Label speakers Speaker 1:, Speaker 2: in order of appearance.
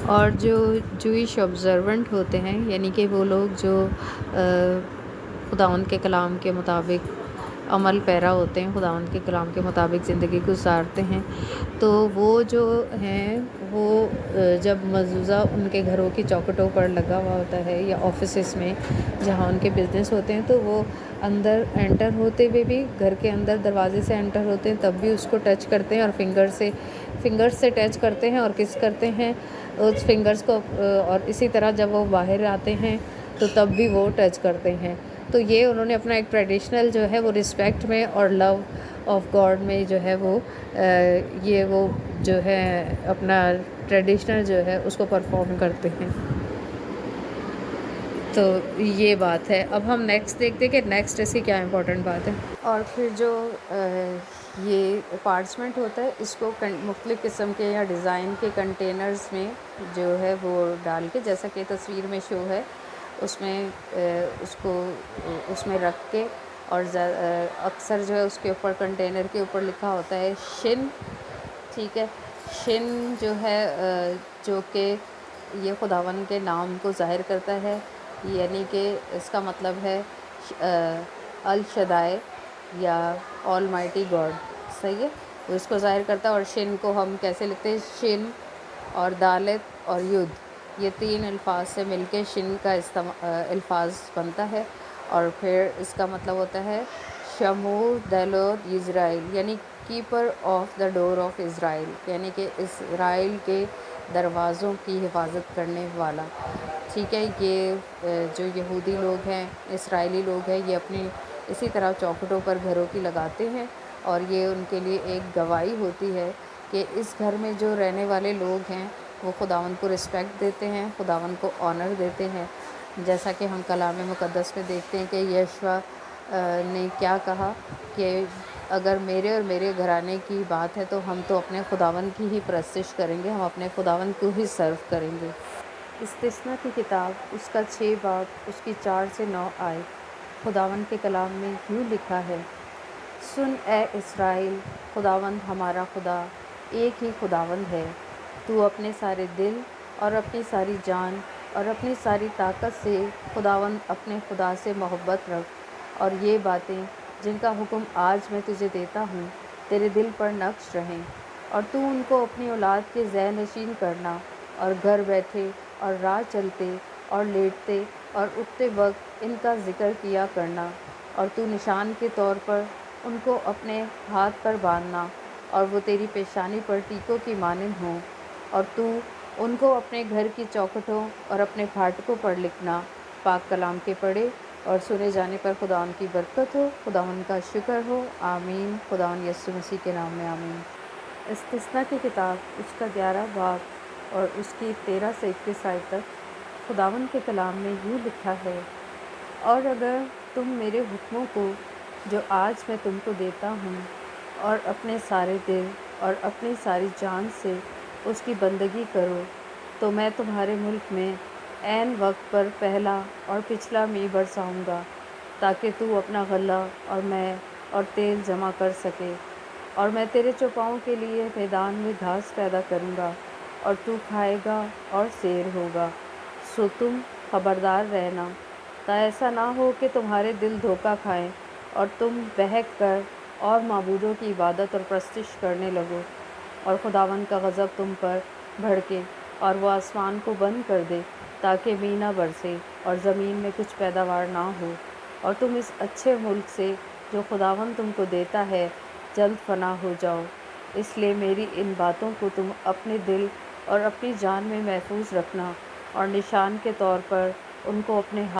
Speaker 1: اور جو جوئش آبزرونٹ ہوتے ہیں، یعنی کہ وہ لوگ جو خداوند کے کلام کے مطابق عمل پیرا ہوتے ہیں، خداوند کے کلام کے مطابق زندگی گزارتے ہیں، تو وہ جو ہیں وہ جب مزوزہ ان کے گھروں کی چوکھٹوں پر لگا ہوا ہوتا ہے یا آفیسز میں جہاں ان کے بزنس ہوتے ہیں، تو وہ اندر انٹر ہوتے ہوئے بھی، گھر کے اندر دروازے سے انٹر ہوتے ہیں تب بھی اس کو ٹچ کرتے ہیں، اور فنگرز سے ٹچ کرتے ہیں اور کس کرتے ہیں اس فنگرز کو، اور اسی طرح جب وہ باہر آتے ہیں تو تب بھی وہ ٹچ کرتے ہیں۔ تو یہ انہوں نے اپنا ایک ٹریڈیشنل جو ہے وہ رسپیکٹ میں اور لو آف گاڈ میں جو ہے وہ یہ وہ جو ہے اپنا ٹریڈیشنل جو ہے اس کو پرفارم کرتے ہیں۔ تو یہ بات ہے۔ اب ہم نیکسٹ دیکھتے ہیں کہ نیکسٹ اس کی کیا امپورٹنٹ بات ہے۔ اور پھر جو یہ پارچمنٹ ہوتا ہے، اس کو مختلف قسم کے یا ڈیزائن کے کنٹینرز میں جو ہے وہ ڈال کے، جیسا کہ تصویر میں شو ہے، اس میں اس کو اس میں رکھ کے، اور اکثر جو ہے اس کے اوپر کنٹینر کے اوپر لکھا ہوتا ہے شن، ٹھیک ہے، شن جو ہے جو کہ یہ خداوند کے نام کو ظاہر کرتا ہے، یعنی کہ اس کا مطلب ہے الشدائے یا آل مائٹی گاڈ، صحیح ہے، وہ اس کو ظاہر کرتا ہے۔ اور شن کو ہم کیسے لکھتے ہیں؟ شن اور دالت اور ید، یہ تین الفاظ سے مل کے شن کا الفاظ بنتا ہے، اور پھر اس کا مطلب ہوتا ہے شمور دلود اسرائیل، یعنی keeper of the door of Israel, یعنی کہ اسرائیل کے دروازوں کی حفاظت کرنے والا، ٹھیک ہے۔ یہ جو یہودی لوگ ہیں، اسرائیلی لوگ ہیں، یہ اپنی اسی طرح چوکھٹوں پر گھروں کی لگاتے ہیں، اور یہ ان کے لیے ایک گواہی ہوتی ہے کہ اس گھر میں جو رہنے والے لوگ ہیں وہ خداوند کو رسپیکٹ دیتے ہیں، خداوند کو آنر دیتے ہیں، جیسا کہ ہم کلام مقدس میں دیکھتے ہیں کہ یشوع نے کیا کہا کہ اگر میرے اور میرے گھرانے کی بات ہے تو ہم تو اپنے خداوند کی ہی پرستش کریں گے، ہم اپنے خداوند کو ہی سرو کریں گے۔ استثنا کی کتاب، اس کا 6 باب، اس کی 4 سے 9 آیت، خداوند کے کلام میں یوں لکھا ہے: سن اے اسرائیل، خداوند ہمارا خدا ایک ہی خداوند ہے، تو اپنے سارے دل اور اپنی ساری جان اور اپنی ساری طاقت سے خداوند اپنے خدا سے محبت رکھ، اور یہ باتیں جن کا حکم آج میں تجھے دیتا ہوں تیرے دل پر نقش رہیں، اور تو ان کو اپنی اولاد کے ذہن نشین کرنا، اور گھر بیٹھے اور راہ چلتے اور لیٹتے اور اٹھتے وقت ان کا ذکر کیا کرنا، اور تو نشان کے طور پر ان کو اپنے ہاتھ پر باندھنا، اور وہ تیری پیشانی پر ٹیکوں کی مانند ہوں، اور تو ان کو اپنے گھر کی چوکھٹوں اور اپنے پھاٹکوں پر لکھنا۔ پاک کلام کے پڑھے اور سنے جانے پر خداوند کی برکت ہو، خداوند کا شکر ہو، آمین۔ خداوند یسوع مسیح کے نام میں آمین۔ استثنا کی کتاب، اس کا 11 باب اور اس کی 13 سے 21 آیت تک، خداوند کے کلام میں یوں لکھا ہے: اور اگر تم میرے حکموں کو جو آج میں تم کو دیتا ہوں، اور اپنے سارے دل اور اپنی ساری جان سے اس کی بندگی کرو، تو میں تمہارے ملک میں عین وقت پر پہلا اور پچھلا می برساؤں گا، تاکہ تو اپنا غلہ اور میں اور تیل جمع کر سکے، اور میں تیرے چوپاؤں کے لیے میدان میں گھاس پیدا کروں گا، اور تو کھائے گا اور سیر ہوگا۔ سو تم خبردار رہنا، تا ایسا نہ ہو کہ تمہارے دل دھوکہ کھائیں اور تم بہک کر اور معبودوں کی عبادت اور پرستش کرنے لگو، اور خداوند کا غضب تم پر بھڑکے اور وہ آسمان کو بند کر دے تاکہ می نہ برسے اور زمین میں کچھ پیداوار نہ ہو، اور تم اس اچھے ملک سے جو خداوند تم کو دیتا ہے جلد فنا ہو جاؤ۔ اس لیے میری ان باتوں کو تم اپنے دل اور اپنی جان میں محفوظ رکھنا، اور نشان کے طور پر ان کو اپنے